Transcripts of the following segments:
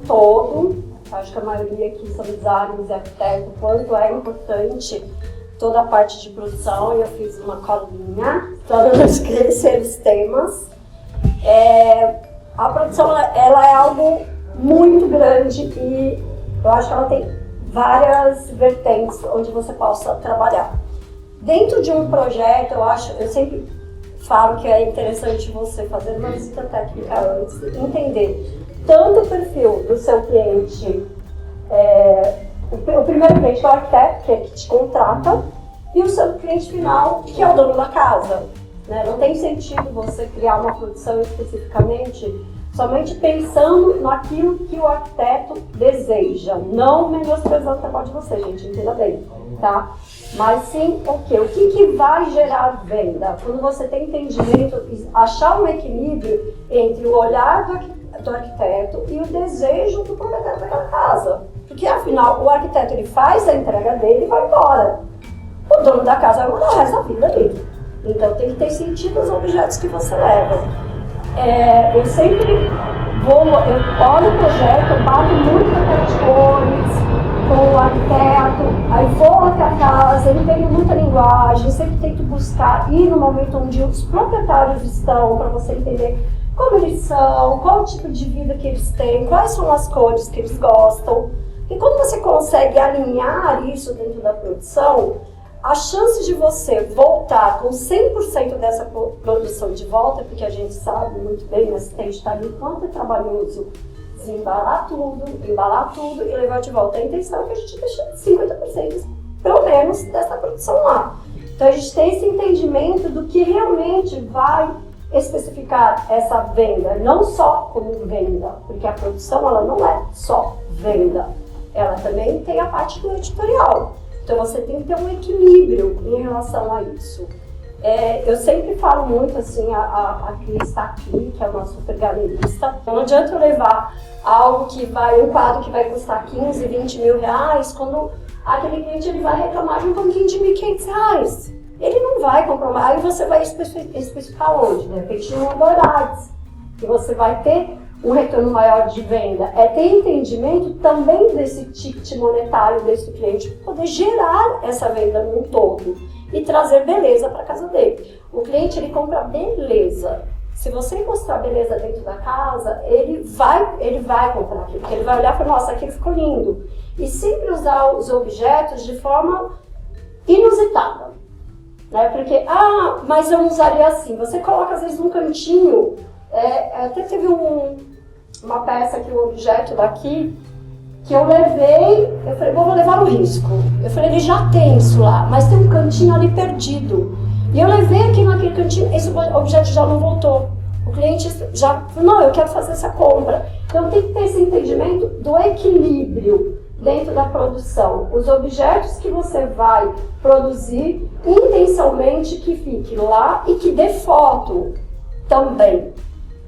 todo, acho que a maioria aqui são designers e arquitetos, quanto é importante toda a parte de produção, e eu fiz uma colinha para não esquecer os temas. A produção ela é algo muito grande e eu acho que ela tem várias vertentes onde você possa trabalhar. Dentro de um projeto, eu sempre falo que é interessante você fazer uma visita técnica antes, entender tanto o perfil do seu cliente, o primeiro cliente é o arquiteto, que é que te contrata, e o seu cliente final, que é o dono da casa. Né? Não tem sentido você criar uma produção especificamente somente pensando naquilo que o arquiteto deseja, não menosprezando o trabalho de você, gente, entenda bem, tá? Mas sim o quê? O que vai gerar venda? Quando você tem entendimento, achar um equilíbrio entre o olhar do arquiteto e o desejo do proprietário daquela casa. Porque afinal, o arquiteto ele faz a entrega dele e vai embora. O dono da casa vai mandar o resto da vida dele. Então tem que ter sentido os objetos que você leva. Eu sempre eu olho o projeto, eu bato muito com cores, com o arquiteto, aí vou até a casa, entendo muita linguagem, sempre tento buscar ir no momento onde os proprietários estão, para você entender como eles são, qual o tipo de vida que eles têm, quais são as cores que eles gostam. E quando você consegue alinhar isso dentro da produção, a chance de você voltar com 100% dessa produção de volta, porque a gente sabe muito bem, mas tem que estar ali quanto é trabalhoso desembalar tudo e levar de volta. A intenção é que a gente deixe 50%, pelo menos, dessa produção lá. Então a gente tem esse entendimento do que realmente vai especificar essa venda, não só como venda, porque a produção ela não é só venda, ela também tem a parte do editorial. Então você tem que ter um equilíbrio em relação a isso. Eu sempre falo muito assim, a Cris está aqui, que é uma super galerista. Não adianta eu levar um quadro que vai custar 15, 20 mil reais, quando aquele cliente ele vai reclamar de um banquinho de 1.500 reais. Ele não vai comprar, aí você vai especificar onde? De repente em Dourados, que você vai ter um retorno maior de venda. Ter entendimento também desse ticket monetário desse cliente para poder gerar essa venda num todo e trazer beleza para a casa dele. O cliente ele compra beleza. Se você mostrar beleza dentro da casa, ele vai comprar aquilo, porque ele vai olhar e falar, nossa, aquilo ficou lindo. E sempre usar os objetos de forma inusitada. Né? Porque, mas eu não usaria assim. Você coloca às vezes num cantinho, até teve uma peça aqui, um objeto daqui, que eu falei, vou levar no risco. Eu falei, ele já tem isso lá, mas tem um cantinho ali perdido. E eu levei aqui naquele cantinho, esse objeto já não voltou. O cliente já falou, não, eu quero fazer essa compra. Então tem que ter esse entendimento do equilíbrio dentro da produção. Os objetos que você vai produzir, intencionalmente que fique lá e que dê foto também,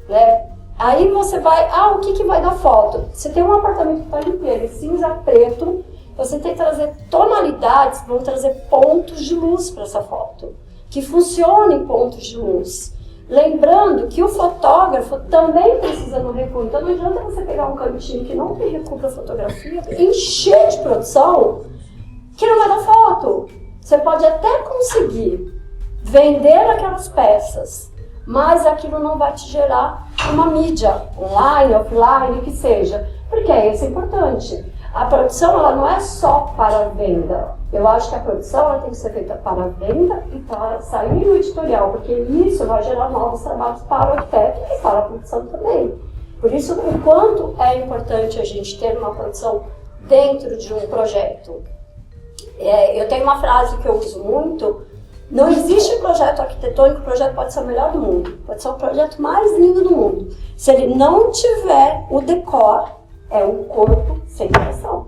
né? Aí você vai, o que vai dar foto? Você tem um apartamento que está inteiro, cinza, preto, você tem que trazer tonalidades, vão trazer pontos de luz para essa foto, que funcionem pontos de luz. Lembrando que o fotógrafo também precisa no recuo, então não adianta você pegar um cantinho que não tem recuo para fotografia, encher de produção, que não vai dar foto. Você pode até conseguir vender aquelas peças, mas aquilo não vai te gerar uma mídia online, offline, o que seja, porque isso é importante. A produção ela não é só para venda. Eu acho que a produção ela tem que ser feita para venda e para sair no editorial, porque isso vai gerar novos trabalhos para o arquiteto e para a produção também. Por isso, o quanto é importante a gente ter uma produção dentro de um projeto. Eu tenho uma frase que eu uso muito: não existe projeto arquitetônico, o projeto pode ser o melhor do mundo, pode ser o projeto mais lindo do mundo. Se ele não tiver o decor, é um corpo sem coração.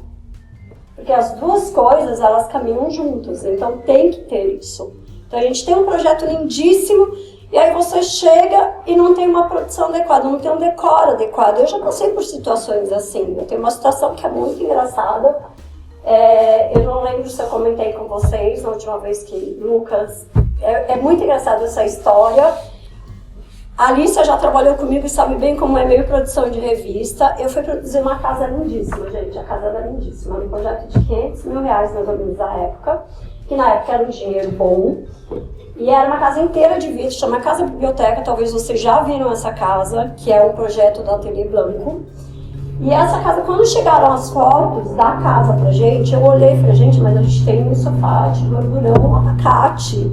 Porque as duas coisas, elas caminham juntas, então tem que ter isso. Então a gente tem um projeto lindíssimo, e aí você chega e não tem uma produção adequada, não tem um decor adequado. Eu já passei por situações assim, eu tenho uma situação que é muito engraçada. Eu não lembro se eu comentei com vocês na última vez que Lucas... É muito engraçado essa história. A Alicia já trabalhou comigo e sabe bem como é meio produção de revista. Eu fui produzir uma casa lindíssima, gente. A casa era lindíssima. Um projeto de R$500 mil mais ou menos na época. Que na época era um dinheiro bom. E era uma casa inteira de vidro, chama Casa Biblioteca. Talvez vocês já viram essa casa, que é um projeto da Ateliê Blanco. E essa casa, quando chegaram as fotos da casa pra gente, eu olhei e falei, gente, mas a gente tem um sofá de gorgurão, um abacate.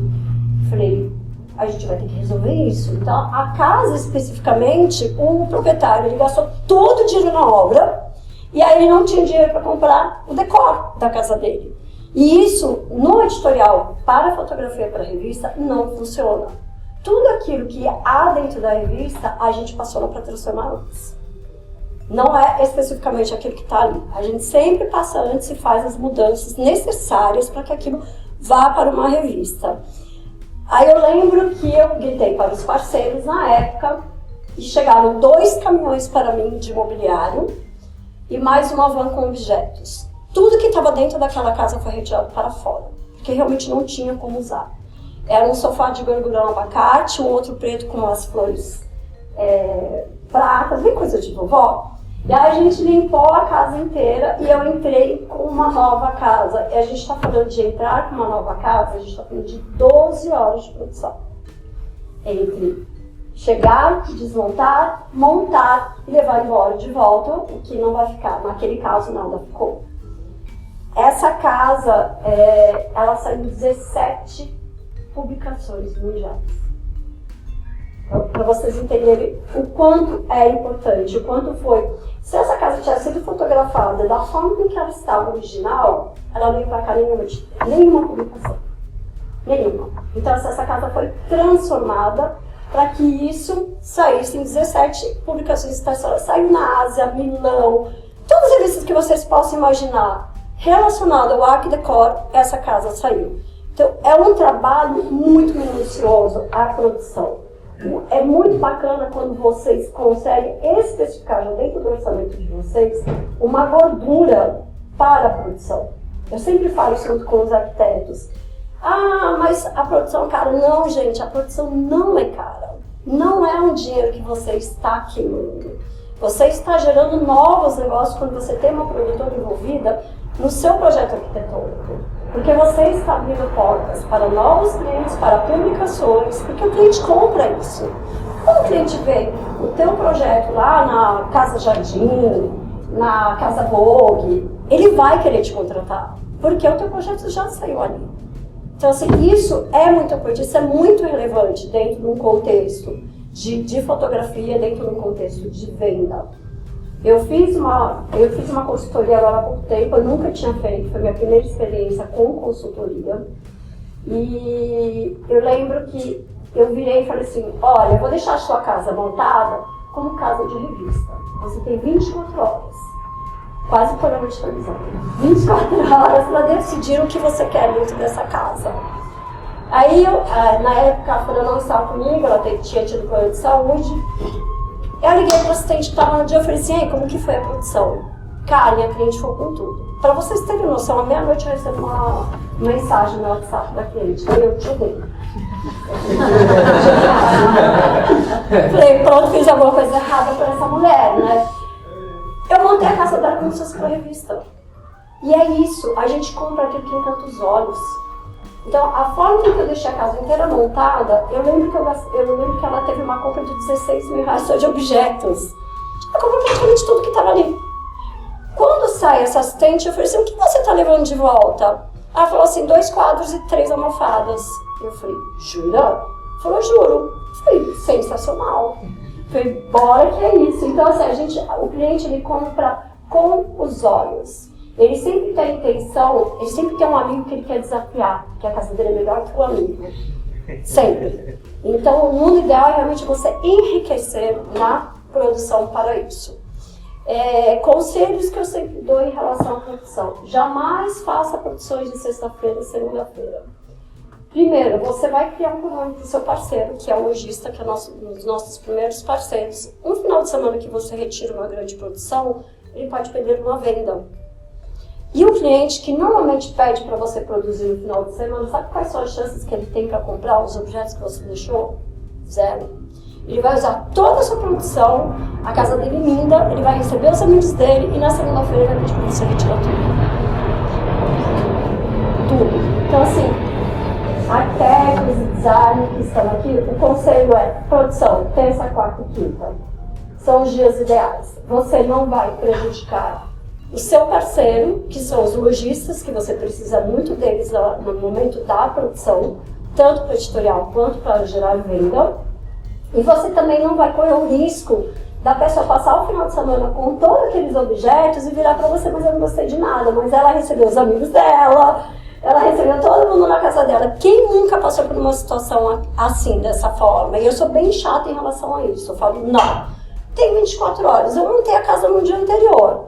Falei, a gente vai ter que resolver isso. Então, a casa especificamente, o proprietário, ele gastou todo o dinheiro na obra, e aí ele não tinha dinheiro para comprar o decor da casa dele. E isso, no editorial para fotografia para revista, não funciona. Tudo aquilo que há dentro da revista, a gente passou para transformar antes. Não é especificamente aquilo que está ali. A gente sempre passa antes e faz as mudanças necessárias para que aquilo vá para uma revista. Aí eu lembro que eu gritei para os parceiros na época e chegaram 2 caminhões para mim de mobiliário e mais uma van com objetos. Tudo que estava dentro daquela casa foi retirado para fora, porque realmente não tinha como usar. Era um sofá de gorgurão abacate, um outro preto com as flores pratas, bem coisa de vovó. E aí a gente limpou a casa inteira e eu entrei com uma nova casa. E a gente está falando de entrar com uma nova casa, a gente está falando de 12 horas de produção. Entre chegar, desmontar, montar e levar embora de volta, o que não vai ficar. Naquele caso nada ficou. Essa casa, ela saiu em 17 publicações mundiais. Para vocês entenderem o quanto é importante, o quanto foi. Se essa casa tivesse sido fotografada da forma em que ela estava original, ela não ia para cá nenhuma publicação. Nenhuma. Então essa casa foi transformada para que isso saísse em 17 publicações. Saiu na Ásia, Milão, todas as revistas que vocês possam imaginar relacionadas ao Art Decor, essa casa saiu. Então é um trabalho muito minucioso a produção. É muito bacana quando vocês conseguem especificar já dentro do orçamento de vocês uma gordura para a produção. Eu sempre falo isso junto com os arquitetos. Ah, mas a produção é cara. Não, gente, a produção não é cara. Não é um dinheiro que você está queimando. Você está gerando novos negócios quando você tem uma produtora envolvida no seu projeto arquitetônico. Porque você está abrindo portas para novos clientes, para publicações, porque o cliente compra isso. Quando o cliente vê o teu projeto lá na Casa Jardim, na Casa Vogue, ele vai querer te contratar, porque o teu projeto já saiu ali. Então, assim, isso é muito importante, isso é muito relevante dentro de um contexto de fotografia, dentro de um contexto de venda. Eu fiz uma consultoria agora há pouco tempo, eu nunca tinha feito, foi minha primeira experiência com consultoria. E eu lembro que eu virei e falei assim, olha, eu vou deixar a sua casa montada como casa de revista. Você tem 24 horas, quase programa de televisão, 24 horas para decidir o que você quer dentro dessa casa. Aí, na época, a Fran não estava comigo, ela tinha tido problema de saúde. Eu liguei para o assistente que estava no dia e falei assim, ei, como que foi a produção? Cara, minha cliente foi com tudo. Para vocês terem noção, à meia-noite eu recebi uma mensagem no WhatsApp da cliente, eu te odeio. Falei, pronto, fiz alguma coisa errada para essa mulher, né? Eu montei a casa dela como se fosse uma revista. E é isso, a gente compra aquilo que encanta os olhos. Então, a forma que eu deixei a casa inteira montada, eu lembro que ela teve uma compra de R$16 mil só de objetos. Ela comprou praticamente tudo que estava ali. Quando sai essa assistente, eu falei assim, o que você está levando de volta? Ela falou assim, 2 quadros e 3 almofadas. Eu falei, jura? Ela falou, juro. Eu falei, sensacional. Eu falei, bora que é isso. Então, assim, o cliente ele compra com os olhos. Ele sempre tem a intenção, ele sempre tem um amigo que ele quer desafiar, que a casa dele é melhor que o amigo. Sempre. Então, o mundo ideal é realmente você enriquecer na produção para isso. Conselhos que eu sempre dou em relação à produção. Jamais faça produções de sexta-feira e segunda-feira. Primeiro, você vai criar um programa para o seu parceiro, que é o lojista, que é um dos nossos primeiros parceiros. Um final de semana que você retira uma grande produção, ele pode perder uma venda. E o cliente que normalmente pede para você produzir no final de semana, sabe quais são as chances que ele tem para comprar os objetos que você deixou? 0. Ele vai usar toda a sua produção, a casa dele linda, ele vai receber os amigos dele e na segunda-feira ele vai pedir para você retirar tudo. Tudo. Então, assim, arquitetos e design que estão aqui, o conselho é produção, terça, quarta e quinta. São os dias ideais. Você não vai prejudicar o seu parceiro, que são os lojistas, que você precisa muito deles no momento da produção, tanto para editorial quanto para gerar venda. E você também não vai correr o risco da pessoa passar o final de semana com todos aqueles objetos e virar para você, mas eu não gostei de nada. Mas ela recebeu os amigos dela, ela recebeu todo mundo na casa dela. Quem nunca passou por uma situação assim, dessa forma? E eu sou bem chata em relação a isso. Eu falo, não, tem 24 horas, eu montei a casa no dia anterior.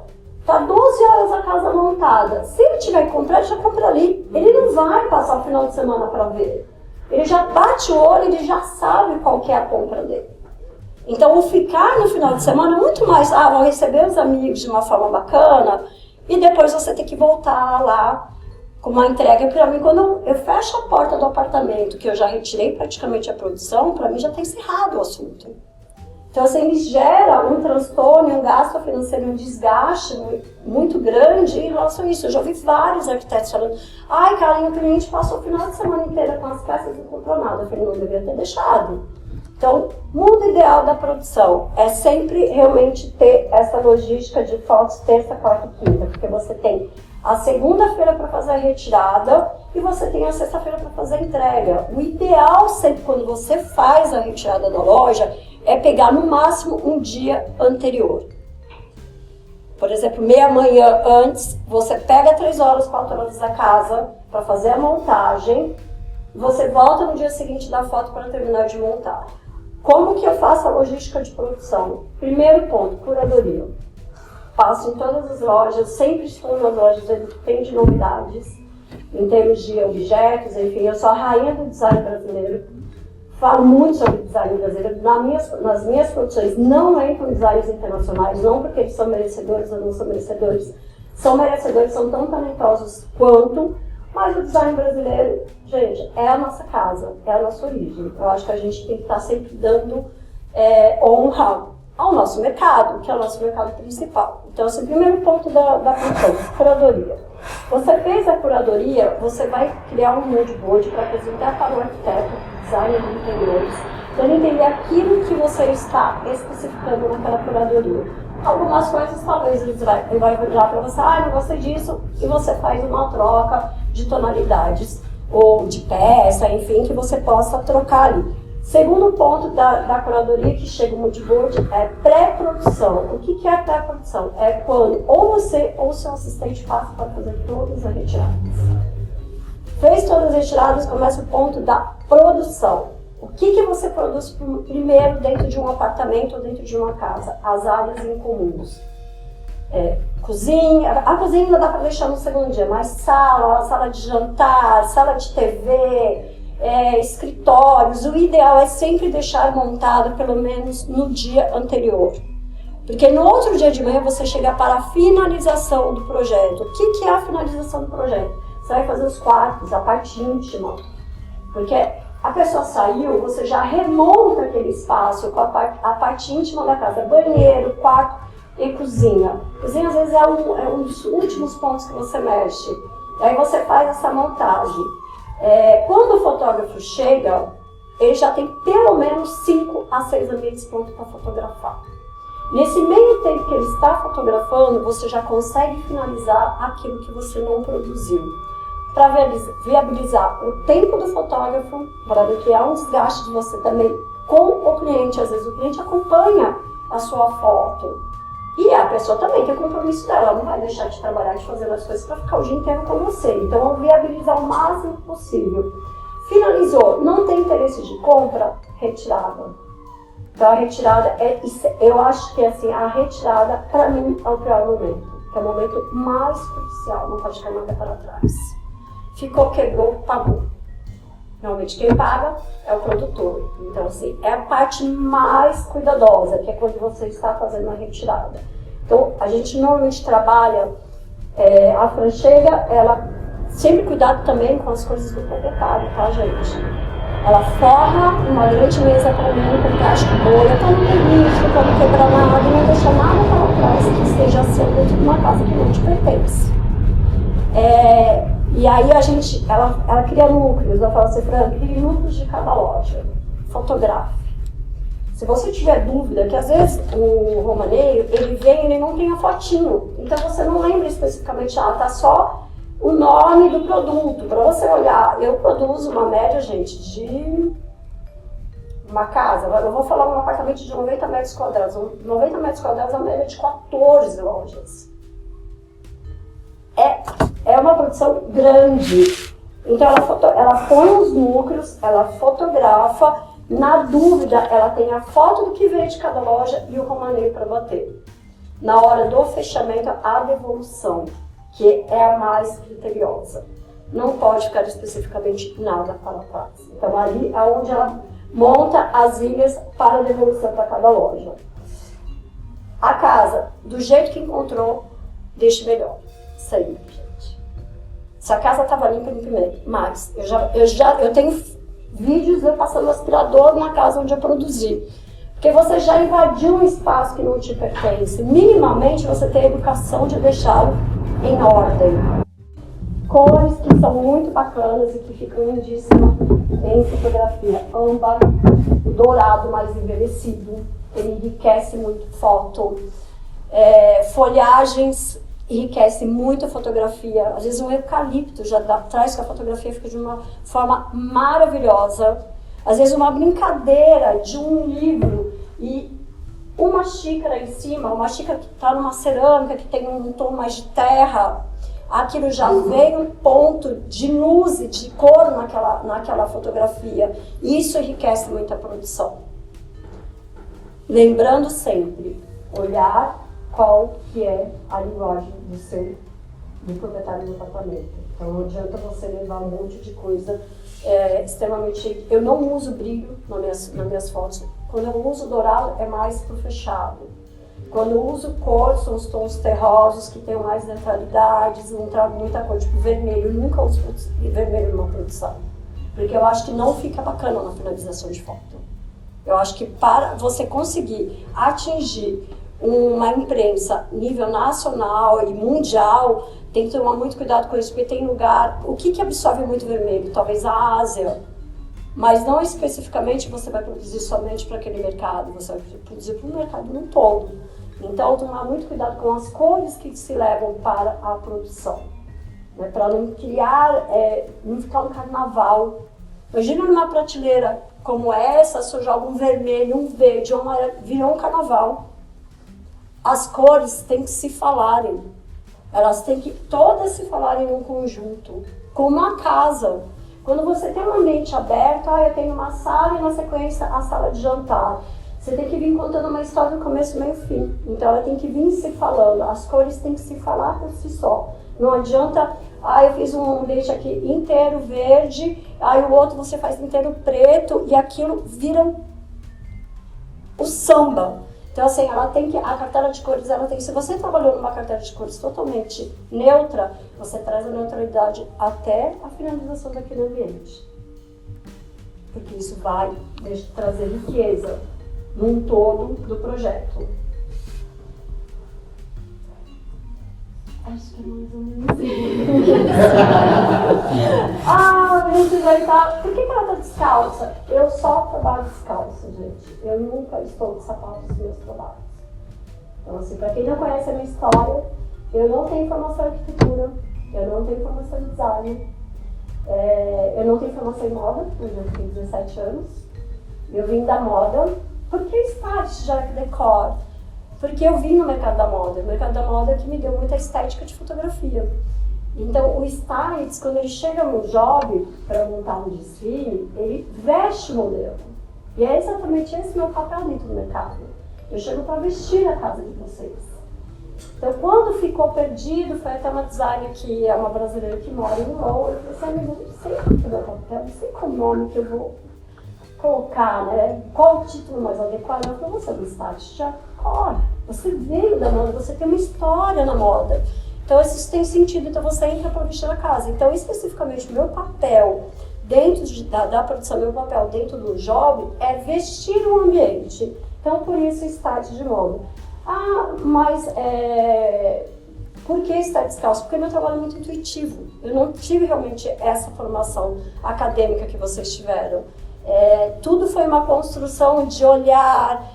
Tá 12 horas a casa montada. Se ele tiver que comprar, ele já compra ali. Ele não vai passar o final de semana para ver. Ele já bate o olho, ele já sabe qual que é a compra dele. Então, o ficar no final de semana é muito mais, vou receber os amigos de uma forma bacana e depois você tem que voltar lá com uma entrega. Para mim, quando eu fecho a porta do apartamento, que eu já retirei praticamente a produção, para mim já está encerrado o assunto. Então, assim, gera um transtorno, um gasto financeiro, um desgaste muito grande em relação a isso. Eu já ouvi vários arquitetos falando, ai, Karen, o cliente passou o final de semana inteira com as peças e não comprou nada. Eu falei, não devia ter deixado. Então, o mundo ideal da produção é sempre realmente ter essa logística de fotos terça, quarta e quinta, porque você tem a segunda-feira para fazer a retirada e você tem a sexta-feira para fazer a entrega. O ideal sempre quando você faz a retirada da loja é pegar no máximo um dia anterior. Por exemplo, meia manhã antes, você pega 3 horas, 4 horas da casa para fazer a montagem, você volta no dia seguinte da foto para terminar de montar. Como que eu faço a logística de produção? Primeiro ponto, curadoria. Passo em todas as lojas, sempre estou nas lojas que tem de novidades, em termos de objetos, enfim, eu sou a rainha do design brasileiro. Falo muito sobre design brasileiro. Nas minhas produções não entram designers internacionais, não porque eles são merecedores ou não são merecedores. São merecedores, são tão talentosos quanto, mas o design brasileiro, gente, é a nossa casa, é a nossa origem. Eu acho que a gente tem que estar sempre dando honra ao nosso mercado, que é o nosso mercado principal. Então, esse é o primeiro ponto da produção, curadoria. Você fez a curadoria, você vai criar um mood board para apresentar para o arquiteto, designer de interiores, para ele entender aquilo que você está especificando naquela curadoria. Algumas coisas talvez ele vai virar para você, não gostei disso, e você faz uma troca de tonalidades ou de peça, enfim, que você possa trocar ali. Segundo ponto da curadoria que chega no mood board é pré-produção. O que é pré-produção? É quando ou você ou seu assistente passa para fazer todas as retiradas. Fez todas as retiradas, começa o ponto da produção. O que você produz primeiro dentro de um apartamento ou dentro de uma casa? As áreas incomuns. Cozinha, a cozinha ainda dá para deixar no segundo dia, mas sala de jantar, sala de TV, escritórios, o ideal é sempre deixar montado pelo menos no dia anterior. Porque no outro dia de manhã você chega para a finalização do projeto. O que é a finalização do projeto? Você vai fazer os quartos, a parte íntima. Porque a pessoa saiu, você já remonta aquele espaço com a parte íntima da casa. Banheiro, quarto e cozinha. Cozinha às vezes é um dos últimos pontos que você mexe. Aí você faz essa montagem. Quando o fotógrafo chega, ele já tem pelo menos 5 a 6 ambientes prontos para fotografar. Nesse meio tempo que ele está fotografando, você já consegue finalizar aquilo que você não produziu. Para viabilizar o tempo do fotógrafo, para criar um desgaste de você também com o cliente. Às vezes o cliente acompanha a sua foto. E a pessoa também tem o compromisso dela, ela não vai deixar de trabalhar, de fazer as coisas para ficar o dia inteiro com você. Então, viabilizar o máximo possível. Finalizou, não tem interesse de compra, retirada. Então, a retirada, eu acho que assim, a retirada, para mim, é o pior momento. Que é o momento mais crucial, não pode ficar nada para trás. Ficou, quebrou, pagou. Normalmente quem paga é o produtor. Então, assim, é a parte mais cuidadosa, que é quando você está fazendo a retirada. Então, a gente normalmente trabalha, a Fran chega, ela sempre cuidado também com as coisas do proprietário, tá, gente? Ela forra uma grande mesa para mim com plástico bolha, para não ter lixo, para não quebrar nada e não deixar nada para trás que esteja sendo dentro de uma casa que não te pertence. E aí ela cria núcleos, ela fala assim, Fran, cria núcleos de cada loja, fotografe. Se você tiver dúvida, que às vezes o romaneio, ele vem e ele não tem a fotinho, então você não lembra especificamente, tá só o nome do produto. Para você olhar, eu produzo uma média, gente, de uma casa, eu vou falar um apartamento de 90 metros quadrados. 90 metros quadrados é uma média de 14 lojas. É uma produção grande. Então ela põe os núcleos, ela fotografa, na dúvida ela tem a foto do que veio de cada loja e o romaneio para bater. Na hora do fechamento, a devolução, que é a mais criteriosa. Não pode ficar especificamente nada para trás. Então ali é onde ela monta as ilhas para devolução para cada loja. A casa, do jeito que encontrou, deixe melhor. Sempre, gente. Se a casa estava limpa, limpe mais. Eu tenho vídeos eu passando aspirador na casa onde eu produzi. Porque você já invadiu um espaço que não te pertence. Minimamente você tem a educação de deixá-lo em ordem. Cores que são muito bacanas e que ficam lindíssimas em fotografia. Âmbar, o dourado mais envelhecido, ele enriquece muito foto. Folhagens enriquece muito a fotografia. Às vezes um eucalipto já traz que a fotografia fica de uma forma maravilhosa. Às vezes uma brincadeira de um livro e uma xícara em cima, uma xícara que está numa cerâmica, que tem um tom mais de terra, aquilo já vem um ponto de luz e de cor naquela fotografia. Isso enriquece muito a produção. Lembrando sempre, olhar qual que é a linguagem do proprietário do apartamento. Então não adianta você levar um monte de coisa extremamente... Eu não uso brilho nas minhas fotos. Quando eu uso dourado é mais pro fechado. Quando eu uso cor, são os tons terrosos que tem mais neutralidades, não trago muita cor, tipo vermelho. Eu nunca uso vermelho numa produção, porque eu acho que não fica bacana na finalização de foto. Eu acho que para você conseguir atingir uma imprensa nível nacional e mundial, tem que tomar muito cuidado com isso, porque tem lugar... O que absorve muito vermelho? Talvez a Ásia, mas não especificamente você vai produzir somente para aquele mercado, você vai produzir para o mercado no todo. Então, tomar muito cuidado com as cores que se levam para a produção, né? Para não criar, não ficar um carnaval. Imagina numa prateleira como essa, se eu jogo um vermelho, um verde, um amarelo, virou um carnaval. As cores têm que se falarem, elas têm que todas se falarem em um conjunto, como uma casa. Quando você tem um ambiente aberto, eu tenho uma sala e na sequência a sala de jantar. Você tem que vir contando uma história do começo, meio e fim. Então ela tem que vir se falando, as cores têm que se falar por si só. Não adianta, eu fiz um ambiente aqui inteiro verde, o outro você faz inteiro preto e aquilo vira o samba. Então, assim, ela tem que, a cartela de cores, ela tem que, se você trabalhou numa cartela de cores totalmente neutra, você traz a neutralidade até a finalização daquele ambiente. Porque isso vai trazer riqueza num todo do projeto. Acho que é mais ou menos isso. A gente vai estar... Por que ela está descalça? Eu só trabalho descalça, gente. Eu nunca estou de sapatos nos meus trabalhos. Então, assim, para quem não conhece a minha história, eu não tenho formação em arquitetura, eu não tenho formação em design, eu não tenho formação em moda, eu já tenho 17 anos. Eu vim da moda. Por que start já que decor? Porque eu vim no mercado da moda. O mercado da moda é que me deu muita estética de fotografia. Então, o stylist, quando ele chega no job para montar um desfile, ele veste o modelo. E é exatamente esse meu papel dentro do mercado. Eu chego para vestir a casa de vocês. Então, quando ficou perdido, foi até uma designer que é uma brasileira que mora em Lowell. Eu falei assim, eu não sei o meu papel, não sei qual nome que eu vou colocar, né? Qual o título mais adequado? Eu falei, você é do stylist, já corre. Você veio da moda, você tem uma história na moda. Então, isso tem sentido, então você entra para vestir a casa. Então, especificamente, o meu papel dentro da produção, meu papel dentro do job é vestir o ambiente. Então, por isso, start de moda. Ah, mas por que estar descalço? Porque meu trabalho é muito intuitivo. Eu não tive realmente essa formação acadêmica que vocês tiveram. Tudo foi uma construção de olhar,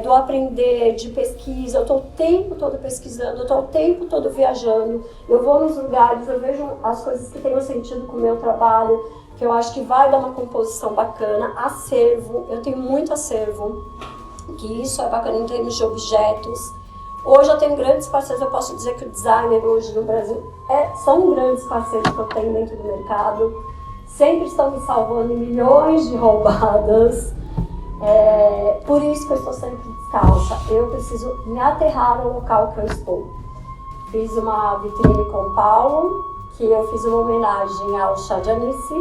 do aprender, de pesquisa. Eu estou o tempo todo pesquisando, eu estou o tempo todo viajando. Eu vou nos lugares, eu vejo as coisas que tenham sentido com o meu trabalho, que eu acho que vai dar uma composição bacana. Acervo, eu tenho muito acervo, que isso é bacana em termos de objetos. Hoje eu tenho grandes parceiros, eu posso dizer que o designer hoje no Brasil são grandes parceiros que eu tenho dentro do mercado. Sempre estão me salvando em milhões de roubadas. Por isso que eu estou sempre descalça. Eu preciso me aterrar no local que eu estou. Fiz uma vitrine com o Paulo, que eu fiz uma homenagem ao Chá de Anice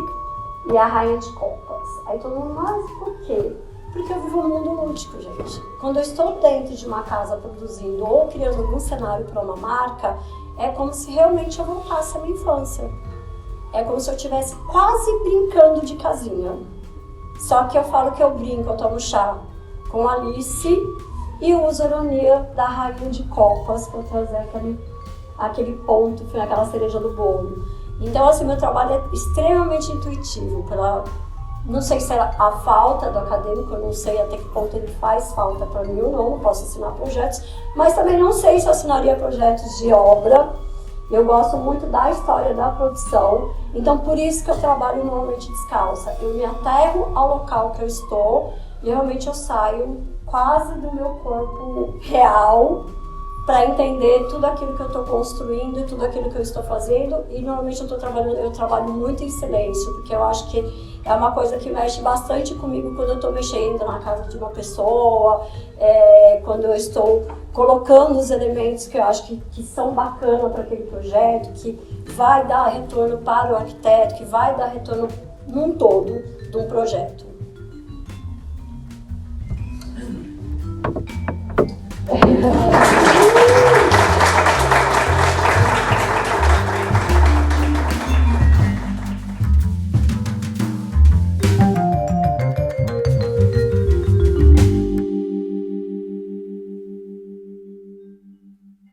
e à Rainha de Copas. Aí todo mundo, mas por quê? Porque eu vivo no mundo lúdico, gente. Quando eu estou dentro de uma casa produzindo ou criando algum cenário para uma marca, é como se realmente eu voltasse à minha infância. É como se eu estivesse quase brincando de casinha. Só que eu falo que eu brinco, eu tomo chá com Alice e uso a ironia da Rainha de Copas para trazer aquele ponto, aquela cereja do bolo. Então, assim, meu trabalho é extremamente intuitivo. Não sei se é a falta do acadêmico, eu não sei até que ponto ele faz falta para mim ou não posso assinar projetos, mas também não sei se eu assinaria projetos de obra. Eu gosto muito da história da produção, então por isso que eu trabalho normalmente descalça. Eu me aterro ao local que eu estou e realmente eu saio quase do meu corpo real para entender tudo aquilo que eu estou construindo e tudo aquilo que eu estou fazendo. E normalmente eu trabalho muito em silêncio, porque eu acho que é uma coisa que mexe bastante comigo quando eu estou mexendo na casa de uma pessoa, quando eu estou colocando os elementos que eu acho que são bacanas para aquele projeto, que vai dar retorno para o arquiteto, que vai dar retorno num todo de um projeto.